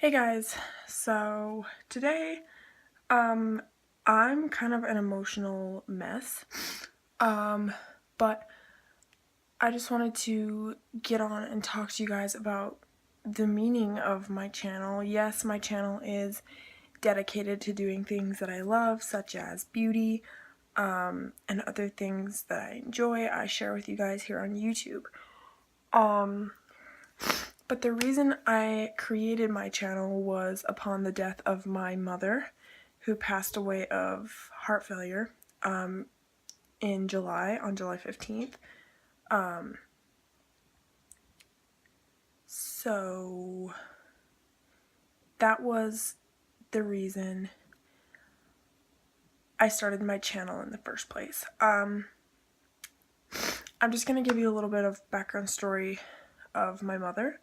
Hey guys, so today, I'm kind of an emotional mess, but I just wanted to get on and talk to you guys about the meaning of my channel. Yes, my channel is dedicated to doing things that I love, such as beauty, and other things that I enjoy. I share with you guys here on YouTube. But the reason I created my channel was upon the death of my mother, who passed away of heart failure in July, on July 15th. So that was the reason I started my channel in the first place. I'm just going to give you a little bit of background story of my mother.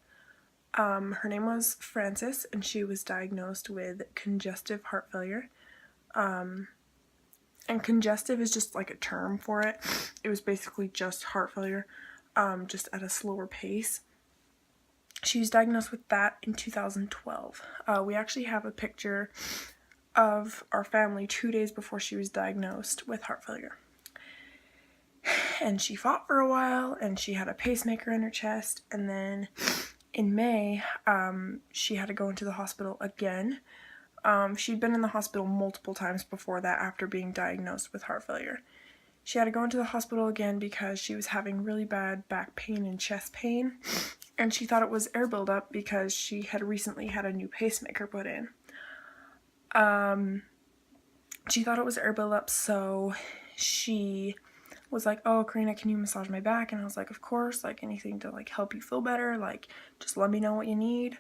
Her name was Frances, and she was diagnosed with congestive heart failure. And congestive is just like a term for it. It was basically just heart failure, just at a slower pace. She was diagnosed with that in 2012. We actually have a picture of our family 2 days before she was diagnosed with heart failure. And she fought for a while, and she had a pacemaker in her chest, and then in May, she had to go into the hospital again. She'd been in the hospital multiple times before that after being diagnosed with heart failure. She had to go into the hospital again because she was having really bad back pain and chest pain, and she thought it was air buildup because she had recently had a new pacemaker put in. She thought it was air buildup, so she was like, "Oh, Karina, can you massage my back?" And I was like, "Of course, like anything to like help you feel better, like just let me know what you need."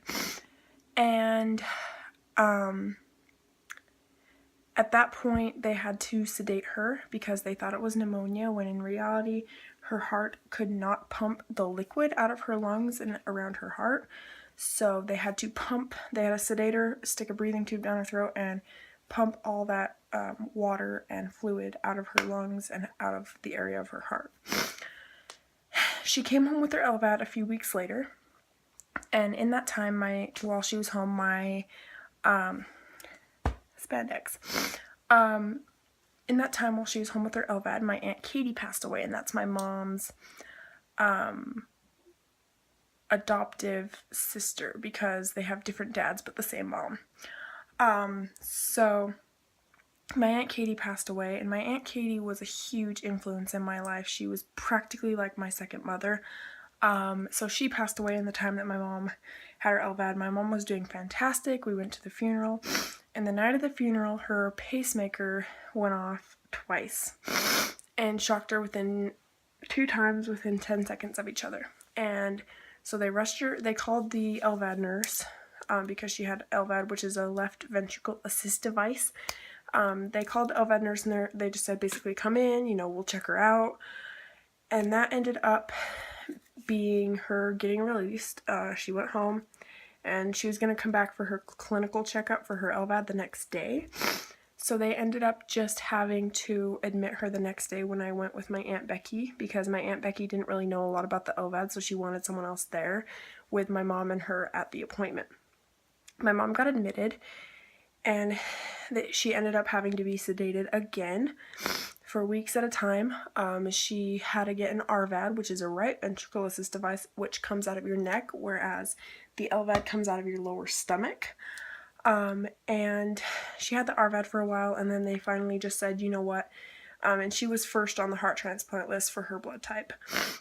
And at that point, they had to sedate her because they thought it was pneumonia, when in reality, her heart could not pump the liquid out of her lungs and around her heart. So they had to they had to sedate her, stick a breathing tube down her throat, and pump all that water and fluid out of her lungs and out of the area of her heart. She came home with her LVAD a few weeks later, and in that time, while she was home, my spandex. In that time while she was home with her LVAD, my Aunt Katie passed away, and that's my mom's adoptive sister, because they have different dads but the same mom. So my Aunt Katie passed away, and my Aunt Katie was a huge influence in my life. She was practically like my second mother. So she passed away in the time that my mom had her LVAD. My mom was doing fantastic. We went to the funeral, and the night of the funeral, her pacemaker went off twice and shocked her two times within 10 seconds of each other. And so they rushed her. They called the LVAD nurse because she had LVAD, which is a left ventricle assist device. They called the LVAD nurse, and they just said, basically, come in, we'll check her out. And that ended up being her getting released. She went home, and she was going to come back for her clinical checkup for her LVAD the next day. So they ended up just having to admit her the next day when I went with my Aunt Becky, because my Aunt Becky didn't really know a lot about the LVAD, so she wanted someone else there with my mom and her at the appointment. My mom got admitted, and she ended up having to be sedated again for weeks at a time. She had to get an RVAD, which is a right ventricle assist device, which comes out of your neck, whereas the LVAD comes out of your lower stomach. And she had the RVAD for a while, and then they finally just said, you know what, and she was first on the heart transplant list for her blood type,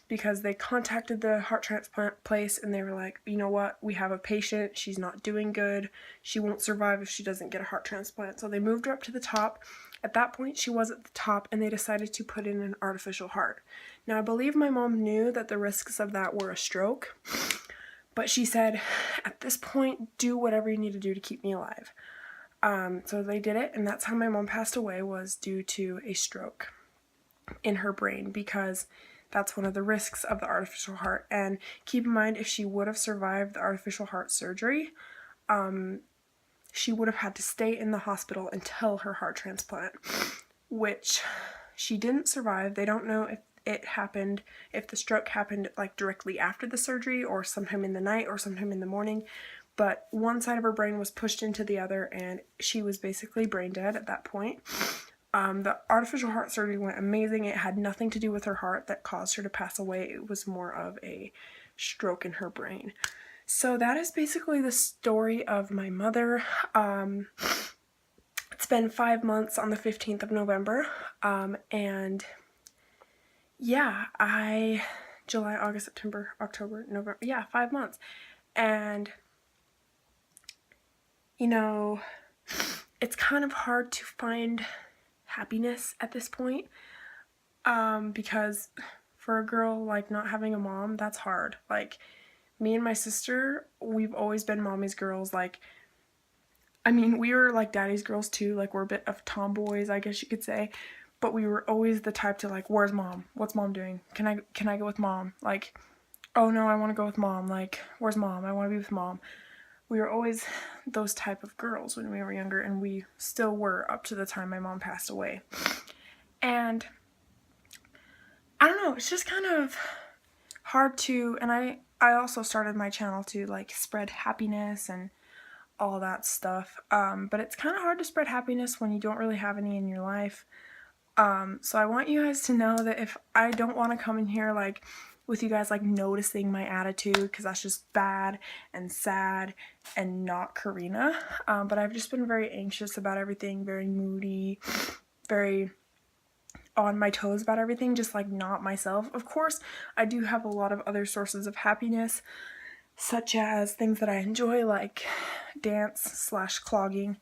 because they contacted the heart transplant place, and they were like, you know what, we have a patient, she's not doing good, she won't survive if she doesn't get a heart transplant. So they moved her up to the top. At that point, she was at the top, and they decided to put in an artificial heart. Now, I believe my mom knew that the risks of that were a stroke, but she said, at this point, do whatever you need to do to keep me alive. So they did it, and that's how my mom passed away, was due to a stroke in her brain, because that's one of the risks of the artificial heart. And keep in mind, if she would have survived the artificial heart surgery, she would have had to stay in the hospital until her heart transplant, which she didn't survive. They don't know if the stroke happened like directly after the surgery, or sometime in the night, or sometime in the morning, but one side of her brain was pushed into the other, and she was basically brain dead at that point. The artificial heart surgery went amazing. It had nothing to do with her heart that caused her to pass away. It was more of a stroke in her brain. So that is basically the story of my mother. It's been 5 months on the 15th of November, and yeah, July, August, September, October, November, yeah, 5 months. And, you know, it's kind of hard to find happiness at this point, because for a girl, like, not having a mom, that's hard. Like, me and my sister, we've always been mommy's girls. Like, I mean, we were like daddy's girls too. Like, we're a bit of tomboys, I guess you could say. But we were always the type to, like, where's mom? What's mom doing? Can I go with mom? Like, oh no, I want to go with mom. Like, where's mom? I want to be with mom. We were always those type of girls when we were younger, and we still were up to the time my mom passed away. And I don't know, it's just kind of hard to, and I also started my channel to, like, spread happiness and all that stuff, but it's kind of hard to spread happiness when you don't really have any in your life. So I want you guys to know that if I don't want to come in here, like, with you guys, like, noticing my attitude, because that's just bad and sad and not Karina, but I've just been very anxious about everything, very moody, very on my toes about everything, just, like, not myself. Of course, I do have a lot of other sources of happiness, such as things that I enjoy, like dance / clogging,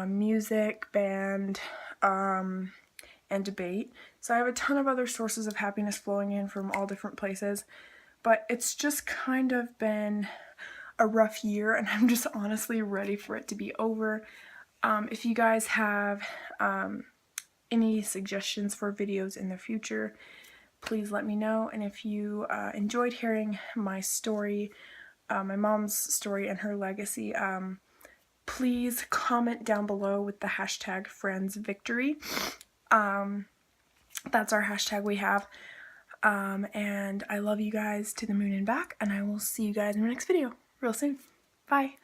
music, band, and debate. So I have a ton of other sources of happiness flowing in from all different places, but it's just kind of been a rough year, and I'm just honestly ready for it to be over. If you guys have any suggestions for videos in the future, please let me know. And if you enjoyed hearing my story, my mom's story and her legacy, please comment down below with the hashtag #FriendsVictory. That's our hashtag we have. And I love you guys to the moon and back, and I will see you guys in the next video real soon. Bye.